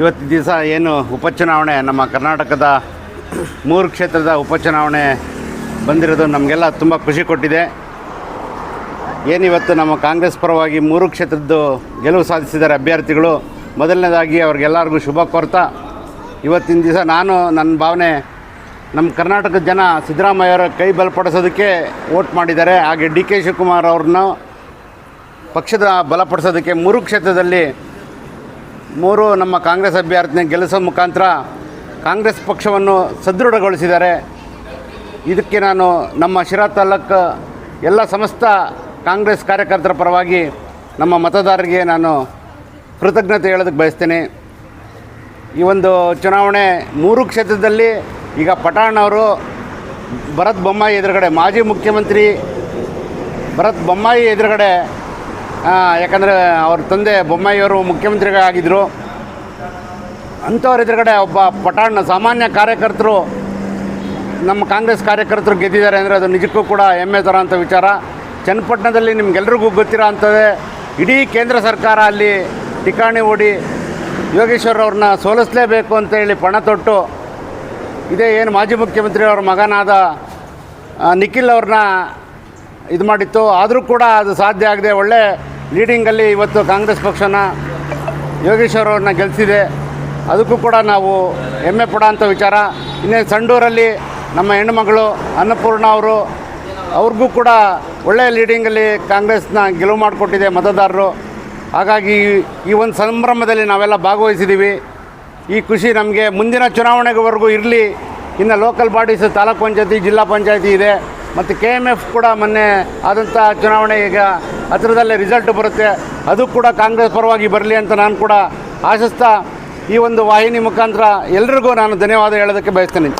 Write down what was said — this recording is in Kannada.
ಇವತ್ತಿನ ದಿವಸ ಏನು ಉಪಚುನಾವಣೆ ನಮ್ಮ ಕರ್ನಾಟಕದ 3 ಕ್ಷೇತ್ರದ ಉಪಚುನಾವಣೆ ಬಂದಿರೋದು ನಮಗೆಲ್ಲ ತುಂಬ ಖುಷಿ ಕೊಟ್ಟಿದೆ. ಏನಿವತ್ತು ನಮ್ಮ ಕಾಂಗ್ರೆಸ್ ಪರವಾಗಿ 3 ಕ್ಷೇತ್ರದ್ದು ಗೆಲುವು ಸಾಧಿಸಿದ್ದಾರೆ ಅಭ್ಯರ್ಥಿಗಳು. ಮೊದಲನೇದಾಗಿ ಅವ್ರಿಗೆಲ್ಲರಿಗೂ ಶುಭ ಕೋರ್ತಾ ಇವತ್ತಿನ ದಿವಸ ನನ್ನ ಭಾವನೆ ನಮ್ಮ ಕರ್ನಾಟಕದ ಜನ ಸಿದ್ದರಾಮಯ್ಯವರ ಕೈ ಬಲಪಡಿಸೋದಕ್ಕೆ ವೋಟ್ ಮಾಡಿದ್ದಾರೆ. ಹಾಗೆ ಡಿ ಕೆ ಶಿವಕುಮಾರ್ ಅವ್ರನ್ನ ಪಕ್ಷದ ಬಲಪಡಿಸೋದಕ್ಕೆ 3 ಕ್ಷೇತ್ರದಲ್ಲಿ 3 ನಮ್ಮ ಕಾಂಗ್ರೆಸ್ ಅಭ್ಯರ್ಥಿನ ಗೆಲ್ಲಿಸೋ ಮುಖಾಂತರ ಕಾಂಗ್ರೆಸ್ ಪಕ್ಷವನ್ನು ಸದೃಢಗೊಳಿಸಿದ್ದಾರೆ. ಇದಕ್ಕೆ ನಾನು ನಮ್ಮ ಶಿರಾ ತಾಲೂಕು ಎಲ್ಲ ಸಮಸ್ತ ಕಾಂಗ್ರೆಸ್ ಕಾರ್ಯಕರ್ತರ ಪರವಾಗಿ ನಮ್ಮ ಮತದಾರರಿಗೆ ನಾನು ಕೃತಜ್ಞತೆ ಹೇಳೋದಕ್ಕೆ ಬಯಸ್ತೇನೆ. ಈ ಒಂದು ಚುನಾವಣೆ 3 ಕ್ಷೇತ್ರದಲ್ಲಿ ಈಗ ಪಠಾಣ್ ಅವರು ಭರತ್ ಬೊಮ್ಮಾಯಿ ಎದುರುಗಡೆ, ಮಾಜಿ ಮುಖ್ಯಮಂತ್ರಿ ಭರತ್ ಬೊಮ್ಮಾಯಿ ಎದುರುಗಡೆ, ಯಾಕಂದರೆ ಅವ್ರ ತಂದೆ ಬೊಮ್ಮಾಯಿಯವರು ಮುಖ್ಯಮಂತ್ರಿಗಳಾಗಿದ್ದರು. ಅಂಥವ್ರ ಎದುರುಗಡೆ ಒಬ್ಬ ಪಠಾಣ್ ಸಾಮಾನ್ಯ ಕಾರ್ಯಕರ್ತರು, ನಮ್ಮ ಕಾಂಗ್ರೆಸ್ ಕಾರ್ಯಕರ್ತರು ಗೆದ್ದಿದ್ದಾರೆ ಅಂದರೆ ಅದು ನಿಜಕ್ಕೂ ಕೂಡ ಹೆಮ್ಮೆ ಥರ ಅಂಥ ವಿಚಾರ. ಚನ್ನಪಟ್ಟಣದಲ್ಲಿ ನಿಮಗೆಲ್ರಿಗೂ ಗೊತ್ತಿರೋ ಅಂಥದ್ದೇ, ಇಡೀ ಕೇಂದ್ರ ಸರ್ಕಾರ ಅಲ್ಲಿ ಠಿಕಾಣಿ ಹೂಡಿ ಯೋಗೇಶ್ವರ್ ಅವ್ರನ್ನ ಸೋಲಿಸಲೇಬೇಕು ಅಂತೇಳಿ ಪಣ ತೊಟ್ಟು, ಇದೇ ಏನು ಮಾಜಿ ಮುಖ್ಯಮಂತ್ರಿ ಅವ್ರ ಮಗನಾದ ನಿಖಿಲ್ ಅವ್ರನ್ನ ಇದು ಮಾಡಿತ್ತು. ಆದರೂ ಕೂಡ ಅದು ಸಾಧ್ಯ ಆಗದೆ ಒಳ್ಳೆ ಲೀಡಿಂಗಲ್ಲಿ ಇವತ್ತು ಕಾಂಗ್ರೆಸ್ ಪಕ್ಷನ ಯೋಗೇಶ್ವರ್ ಅವ್ರನ್ನ ಗೆಲ್ಲಿಸಿದೆ. ಅದಕ್ಕೂ ಕೂಡ ನಾವು ಹೆಮ್ಮೆ ಪಡೋಂಥ ವಿಚಾರ. ಇನ್ನೇನು ಸಂಡೂರಲ್ಲಿ ನಮ್ಮ ಹೆಣ್ಣುಮಗಳು ಅನ್ನಪೂರ್ಣ ಅವ್ರಿಗೂ ಕೂಡ ಒಳ್ಳೆಯ ಲೀಡಿಂಗಲ್ಲಿ ಕಾಂಗ್ರೆಸ್ನ ಗೆಲುವು ಮಾಡಿಕೊಟ್ಟಿದೆ ಮತದಾರರು. ಹಾಗಾಗಿ ಈ ಒಂದು ಸಂಭ್ರಮದಲ್ಲಿ ನಾವೆಲ್ಲ ಭಾಗವಹಿಸಿದ್ದೀವಿ. ಈ ಖುಷಿ ನಮಗೆ ಮುಂದಿನ ಚುನಾವಣೆವರೆಗೂ ಇರಲಿ. ಇನ್ನು ಲೋಕಲ್ ಬಾಡೀಸ್, ತಾಲೂಕು ಪಂಚಾಯತಿ, ಜಿಲ್ಲಾ ಪಂಚಾಯತಿ ಇದೆ, ಮತ್ತು KMF ಕೂಡ ಮೊನ್ನೆ ಆದಂಥ ಚುನಾವಣೆ ಈಗ ಹತ್ತಿರದಲ್ಲೇ ರಿಸಲ್ಟ್ ಬರುತ್ತೆ. ಅದು ಕೂಡ ಕಾಂಗ್ರೆಸ್ ಪರವಾಗಿ ಬರಲಿ ಅಂತ ನಾನು ಕೂಡ ಆಶಿಸ್ತಾ ಈ ಒಂದು ವಾಹಿನಿ ಮುಖಾಂತರ ಎಲ್ರಿಗೂ ನಾನು ಧನ್ಯವಾದ ಹೇಳೋದಕ್ಕೆ ಬಯಸ್ತೇನೆ.